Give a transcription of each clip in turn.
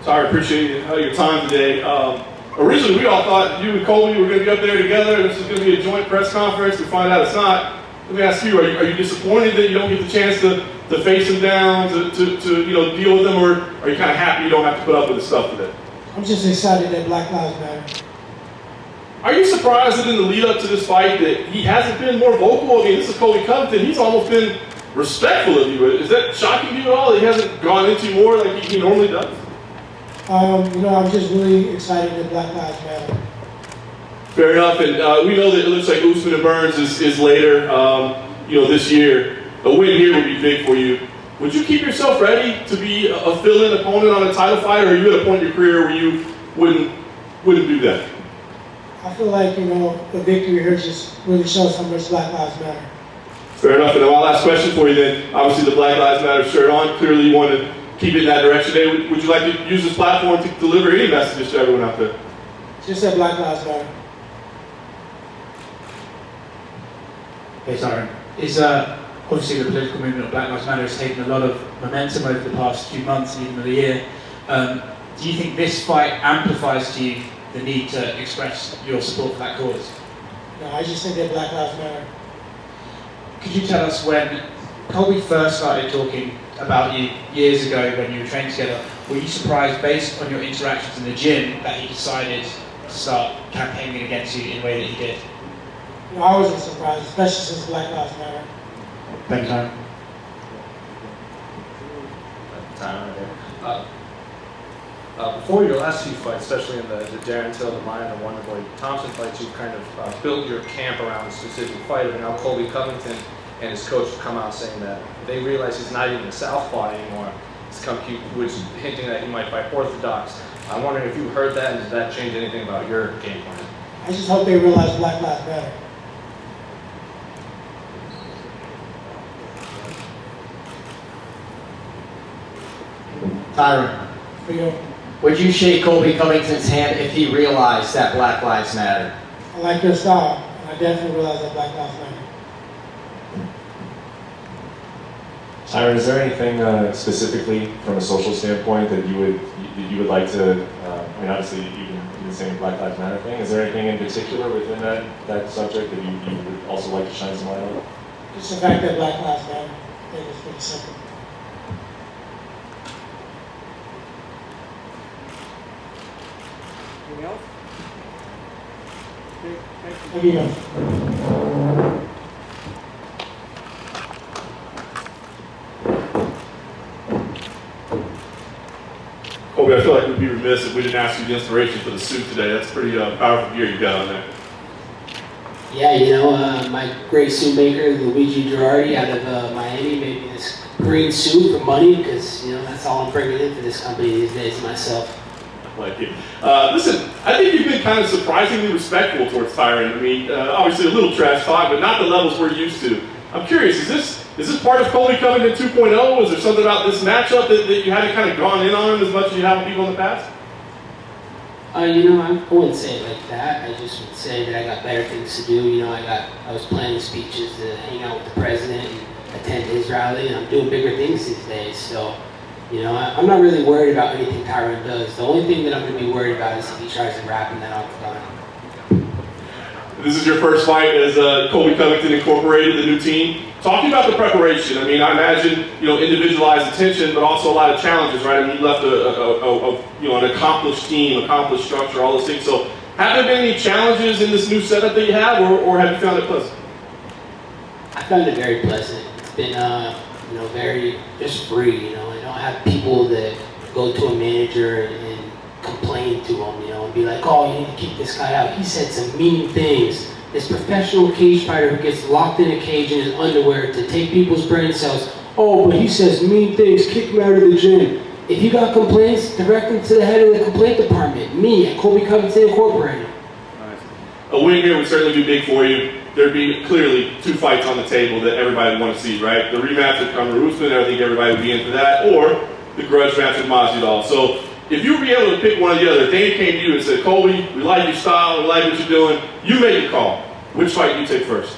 Tyron, appreciate your time today. Originally, we all thought you and Colby were going to be up there together. This is going to be a joint press conference. We find out it's not. Let me ask you: Are you disappointed that you don't get the chance to face him down, to deal with him, or are you kind of happy you don't have to put up with the stuff today? I'm just excited that Black Lives Matter. Are you surprised that in the lead up to this fight that he hasn't been more vocal? I mean, this is Colby Covington. He's almost been respectful of you. Is that shocking to you at all? He hasn't gone into you more like he normally does? I'm just really excited that Black Lives Matter. Fair enough, and we know that it looks like Usman and Burns is later, this year. A win here would be big for you. Would you keep yourself ready to be a fill-in opponent on a title fight, or are you at a point in your career where you wouldn't do that? I feel like, the victory here just really shows how much Black Lives Matter. Fair enough, and my last question for you then, obviously the Black Lives Matter shirt on, clearly you want to keep it in that direction today. Would you like to use this platform to deliver any messages to everyone out there? Just that Black Lives Matter. Hey, Tyron. Obviously the political movement of Black Lives Matter has taken a lot of momentum over the past few months and even of the year. Do you think this fight amplifies to you the need to express your support for that cause? No, I just think that Black Lives Matter. Could you tell us when Colby first started talking about you years ago when you were training together, were you surprised based on your interactions in the gym that he decided to start campaigning against you in the way that he did? I wasn't surprised, especially since Black Lives Matter. Thank you, Tyron. Before your last few fights, especially in the Darren Till, the Ryan, and Wonderboy Thompson fights, you kind of built your camp around a specific fighter. And now Colby Covington and his coach have come out saying that they realize he's not even a southpaw anymore. He was hinting that he might fight orthodox. I'm wondering if you heard that, and does that change anything about your game plan? I just hope they realize Black Lives Matter. Tyron, would you shake Colby Covington's hand if he realized that Black Lives Matter? I like your style, and I definitely realize that Black Lives Matter. Tyron, is there anything specifically from a social standpoint that you would like to? Obviously, even saying Black Lives Matter thing. Is there anything in particular within that subject that you would also like to shine some light on? Just the fact that Black Lives Matter. I think it's pretty simple. Anything else? Thank you. Colby, I feel like we'd be remiss if we didn't ask you the inspiration for the suit today. That's pretty powerful gear you got on there. Yeah, my great suit maker, Luigi Girardi out of Miami, made me this green suit for money because, that's all I'm bringing in for this company these days myself. Like you. Listen, I think you've been kind of surprisingly respectful towards Tyron. I mean, obviously a little trash talk, but not the levels we're used to. I'm curious, is this part of Colby Covington 2.0? Is there something about this matchup that you haven't kind of gone in on him as much as you have with people in the past? I wouldn't say it like that. I just would say that I got better things to do. I was planning speeches to hang out with the president and attend his rally, and I'm doing bigger things these days. So, I'm not really worried about anything Tyron does. The only thing that I'm going to be worried about is if he tries to wrap in that octagon. This is your first fight as Colby Covington Incorporated, the new team. Talking about the preparation, I mean, I imagine, individualized attention, but also a lot of challenges, right? I mean, you left an accomplished team, accomplished structure, all those things. So have there been any challenges in this new setup that you have, or have you found it pleasant? I found it very pleasant. It's been, very just free, I don't have people that go to a manager and complain to him, and be like, oh, you need to keep this guy out. He said some mean things. This professional cage fighter who gets locked in a cage in his underwear to take people's brain cells. Oh, but he says mean things, kick him out of the gym. If you got complaints, direct them to the head of the complaint department, me at Colby Covington Incorporated. Nice. A win here would certainly be big for you. There'd be clearly two fights on the table that everybody would want to see, right? The rematch with Kamaru Usman, I think everybody would be in for that, or the grudge match with Masvidal. So if you would be able to pick one or the other, if Dana came to you and said, Colby, we like your style, we like what you're doing, you make the call. Which fight do you take first?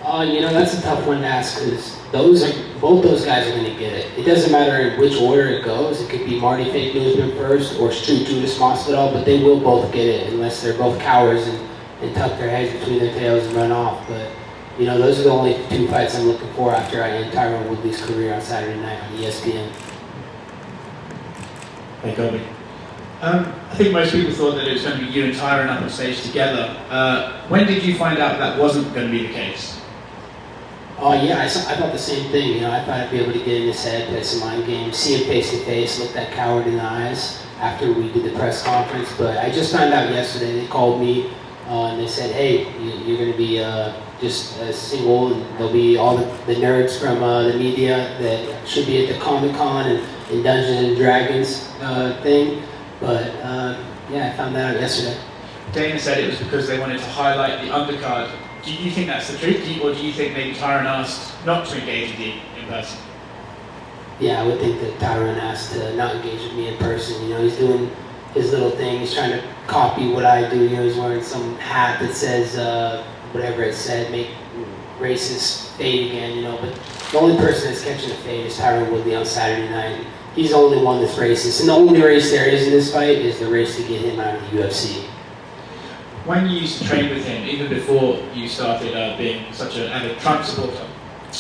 That's a tough one to ask because both those guys are going to get it. It doesn't matter in which order it goes. It could be Marty Fake Newsman first or Stu Judas Masvidal, but they will both get it unless they're both cowards and tuck their heads between their tails and run off. But those are the only two fights I'm looking for after I end Tyron Woodley's career on Saturday night on ESPN. Hey, Colby. I think most people thought that it was going to be you and Tyron up on stage together. When did you find out that wasn't going to be the case? Oh yeah, I thought the same thing. I thought I'd be able to get in his head, play some mind games, see him face to face, look that coward in the eyes after we did the press conference. But I just found out yesterday. They called me and they said, "Hey, you're going to be just a single, and there'll be all the nerds from the media that should be at the Comic-Con and Dungeons and Dragons thing." But I found that out yesterday. Dana said it was because they wanted to highlight the undercard. Do you think that's the truth, or do you think maybe Tyron asked not to engage with you in person? Yeah, I would think that Tyron asked to not engage with me in person. He's doing his little thing. He's trying to copy what I do. He's wearing some hat that says whatever it said, make racist fade again. But the only person that's catching the fade is Tyron Woodley on Saturday night. He's the only one that's racist, and the only race there is in this fight is the race to get him out of the UFC. When you used to train with him, even before you started being such an avid Trump supporter,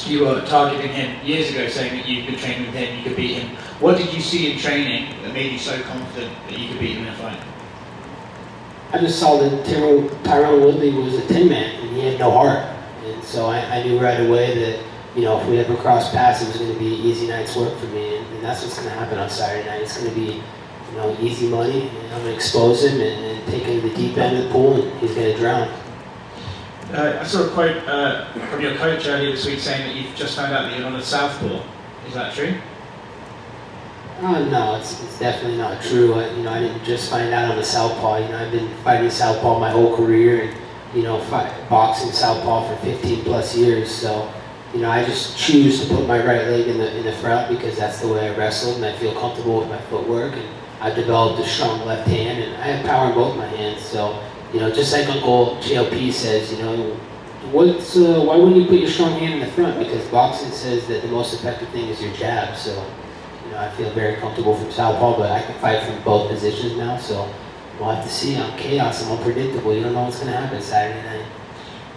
you were targeting him years ago, saying that you'd been training with him, you could beat him. What did you see in training that made you so confident that you could beat him in a fight? I just saw that Tyron Woodley was a tin man, and he had no heart. And so I knew right away that, if we ever crossed paths, it was going to be easy night's work for me. And that's what's going to happen on Saturday night. It's going to be easy money, and I'm going to expose him and take him to the deep end of the pool, and he's going to drown. I saw a quote from your coach earlier this week saying that you've just found out that you're on a southpaw. Is that true? No, it's definitely not true. I didn't just find out I'm a southpaw. I've been fighting southpaw my whole career, and boxing southpaw for 15 plus years. So, I just choose to put my right leg in the front because that's the way I wrestled, and I feel comfortable with my footwork. And I've developed a strong left hand, and I have power in both my hands. So, just like Uncle JLP says, why wouldn't you put your strong hand in the front? Because boxing says that the most effective thing is your jab. So, I feel very comfortable from southpaw, but I can fight from both positions now. So, we'll have to see. I'm chaos. I'm unpredictable. You don't know what's going to happen Saturday night.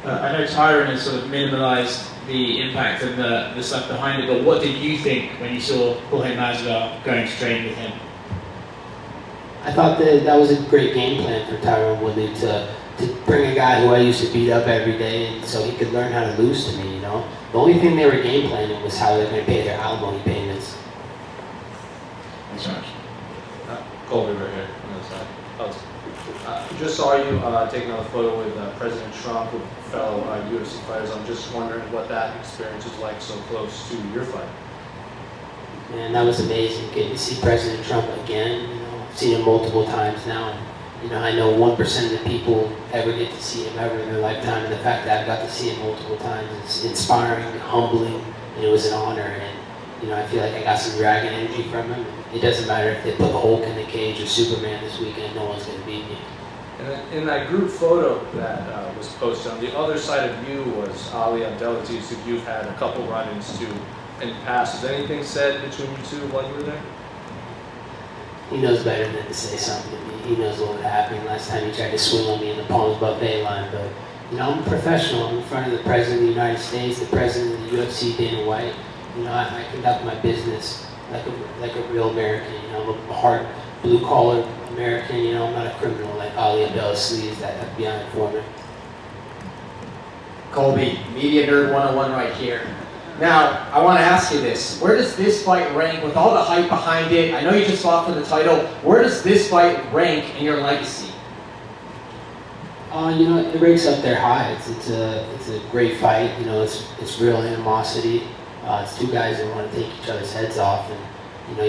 I know Tyron has sort of minimalized the impact and the stuff behind it, but what did you think when you saw Jorge Masvidal going to train with him? I thought that was a great game plan for Tyron Woodley to bring a guy who I used to beat up every day, and so he could learn how to lose to me. The only thing they were game planning was how they're going to pay their alimony payments. Thanks so much. Colby right here on the side. Just saw you taking a photo with President Trump with fellow UFC fighters. I'm just wondering what that experience was like so close to your fight. Man, that was amazing getting to see President Trump again. I've seen him multiple times now. And, I know 1% of the people ever get to see him ever in their lifetime. And the fact that I got to see him multiple times is inspiring, humbling, and it was an honor. And, I feel like I got some dragon energy from him. It doesn't matter if they put Hulk in the cage or Superman this weekend, no one's going to beat me. And in that group photo that was posted, on the other side of you was Ali Abdelaziz, who you've had a couple run-ins to in the past. Was anything said between you two while you were there? He knows better than to say something to me. He knows what would happen. Last time he tried to swing on me in the Palms Buffet line, but I'm a professional. I'm in front of the President of the United States, the President of the UFC, Dana White. I conduct my business like a real American. I'm a hard blue-collar American. I'm not a criminal like Ali Abdelaziz, that FBI informant. Colby, Media Nerd 101 right here. Now, I want to ask you this. Where does this fight rank with all the hype behind it? I know you just fought for the title. Where does this fight rank in your legacy? It ranks up there high. It's a great fight. It's real animosity. It's two guys that want to take each other's heads off. And,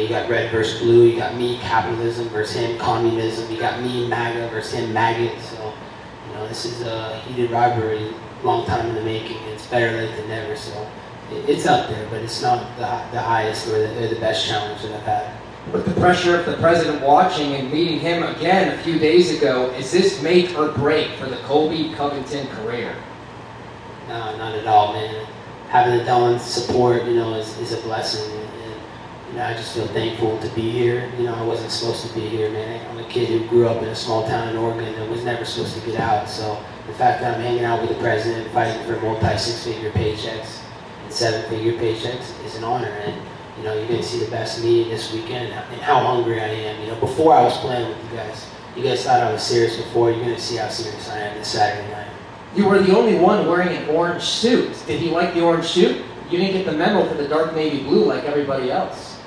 you got red versus blue. You got me, capitalism, versus him, communism. You got me, MAGA, versus him, maggot. So, this is a heated rivalry, long time in the making. It's better late than never. So, it's up there, but it's not the highest or the best challenge that I've had. With the pressure of the president watching and meeting him again a few days ago, is this make or break for the Colby Covington career? No, not at all, man. Having the Don's support, you know, is a blessing. And, you know, I just feel thankful to be here. You know, I wasn't supposed to be here, man. I'm a kid who grew up in a small town in Oregon and was never supposed to get out. So the fact that I'm hanging out with the president, fighting for multi-six-figure paychecks and seven-figure paychecks is an honor. And, you know, you're going to see the best of me this weekend and how hungry I am. You know, before I was playing with you guys thought I was serious before. You're going to see how serious I am this Saturday night. You were the only one wearing an orange suit. Did he like the orange suit? You didn't get the memo for the dark navy blue like everybody else.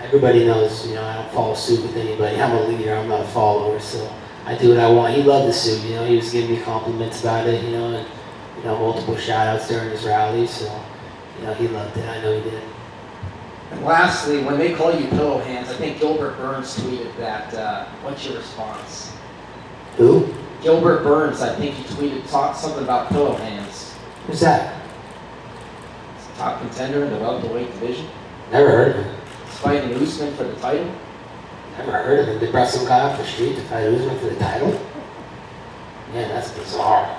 Everybody knows, you know, I don't follow suit with anybody. I'm a leader, I'm not a follower, so I do what I want. He loved the suit, you know, he was giving me compliments about it, you know, and, you know, multiple shout-outs during his rallies, so, you know, he loved it. I know he did. And lastly, when they call you pillow hands, I think Gilbert Burns tweeted that. What's your response? Who? Gilbert Burns, I think he tweeted something about pillow hands. Who's that? He's a top contender in the welterweight division. Never heard of him. He's fighting Usman for the title. Never heard of him. They brought some guy off the street to fight Usman for the title? Man, that's bizarre.